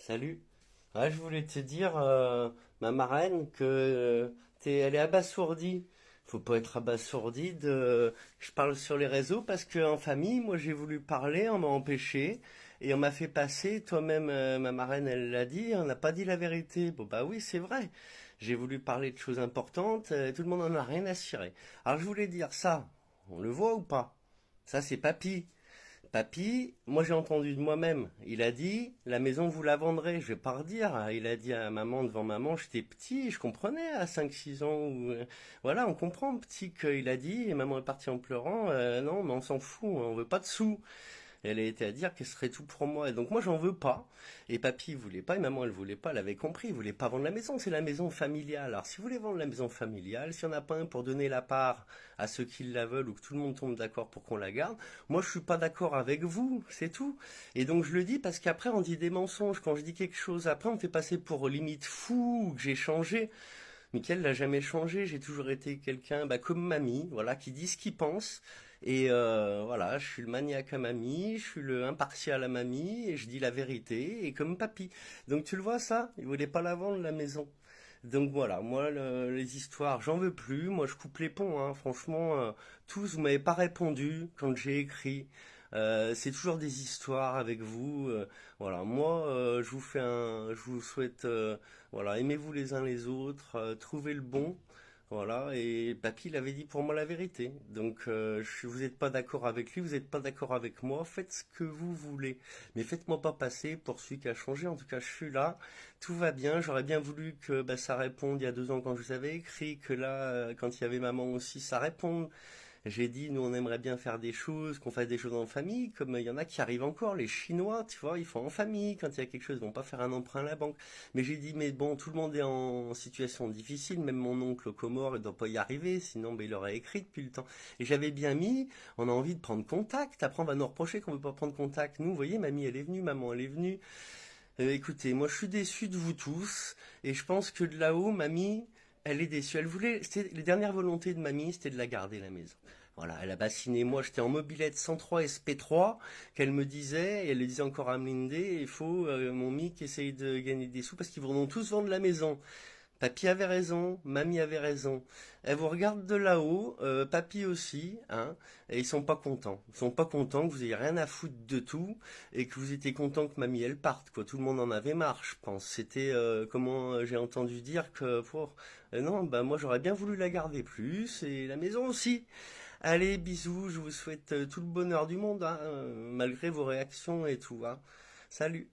Salut. Ouais, je voulais te dire, ma marraine, que elle est abasourdie. Faut pas être abasourdi je parle sur les réseaux parce qu'en famille, moi j'ai voulu parler, on m'a empêché et on m'a fait passer. Toi-même, ma marraine, elle l'a dit, on n'a pas dit la vérité. Bon bah oui, c'est vrai. J'ai voulu parler de choses importantes, tout le monde en a rien à cirer. Alors je voulais dire ça. On le voit ou pas? Ça c'est papy. Papy, moi j'ai entendu de moi-même. Il a dit, la maison vous la vendrez. Je vais pas redire. Il a dit à maman devant maman, j'étais petit, je comprenais à 5, 6 ans. Voilà, on comprend petit qu'il a dit, et maman est partie en pleurant, non mais on s'en fout, on veut pas de sous. Elle a été à dire qu'elle serait tout pour moi. Et donc moi j'en veux pas. Et papy voulait pas, et maman elle voulait pas, elle avait compris, il voulait pas vendre la maison, c'est la maison familiale. Alors si vous voulez vendre la maison familiale, s'il y en a pas un pour donner la part à ceux qui la veulent ou que tout le monde tombe d'accord pour qu'on la garde, moi je suis pas d'accord avec vous, c'est tout. Et donc je le dis parce qu'après on dit des mensonges. Quand je dis quelque chose, après on me fait passer pour limite fou ou que j'ai changé. Mickaël n'a jamais changé, j'ai toujours été quelqu'un comme mamie, voilà, qui dit ce qu'il pense. Et voilà, je suis le maniaque à mamie, je suis le impartial à mamie, et je dis la vérité, et comme papy. Donc tu le vois ça, il voulait pas la vendre la maison. Donc voilà, moi les histoires, j'en veux plus, moi je coupe les ponts, hein. Franchement, tous, vous m'avez pas répondu quand j'ai écrit. C'est toujours des histoires avec vous. Voilà, moi je vous souhaite voilà, aimez-vous les uns les autres, trouvez le bon. Voilà, et papy il avait dit pour moi la vérité. Donc vous n'êtes pas d'accord avec lui, vous n'êtes pas d'accord avec moi, faites ce que vous voulez. Mais faites-moi pas passer pour celui qui a changé. En tout cas, je suis là, tout va bien. J'aurais bien voulu que ça réponde il y a 2 ans quand je vous avais écrit, que là, quand il y avait maman aussi, ça réponde. J'ai dit, nous, on aimerait bien faire des choses, qu'on fasse des choses en famille, comme il y en a qui arrivent encore, les Chinois, tu vois, ils font en famille, quand il y a quelque chose, ils vont pas faire un emprunt à la banque. Mais j'ai dit, mais bon, tout le monde est en situation difficile, même mon oncle au Comore, il doit pas y arriver, sinon, il aurait écrit depuis le temps. Et j'avais bien mis, on a envie de prendre contact, après on va nous reprocher qu'on veut pas prendre contact. Nous, vous voyez, mamie, elle est venue, maman, elle est venue. Écoutez, moi, je suis déçu de vous tous, et je pense que de là-haut, mamie, elle est déçue. Elle voulait, c'était les dernières volontés de mamie, c'était de la garder la maison. Voilà, elle a bassiné. Moi, j'étais en mobilette 103 SP3 qu'elle me disait, et elle le disait encore à Mlindé, il faut mon Mick essaye de gagner des sous parce qu'ils voudront tous vendre la maison. Papy avait raison, mamie avait raison. Elle vous regarde de là-haut, papy aussi, hein, et ils sont pas contents. Ils sont pas contents que vous ayez rien à foutre de tout et que vous étiez content que mamie elle parte, quoi. Tout le monde en avait marre, je pense. C'était comment j'ai entendu dire que pour non, moi j'aurais bien voulu la garder plus et la maison aussi. Allez, bisous, je vous souhaite tout le bonheur du monde, hein, malgré vos réactions et tout, hein. Salut.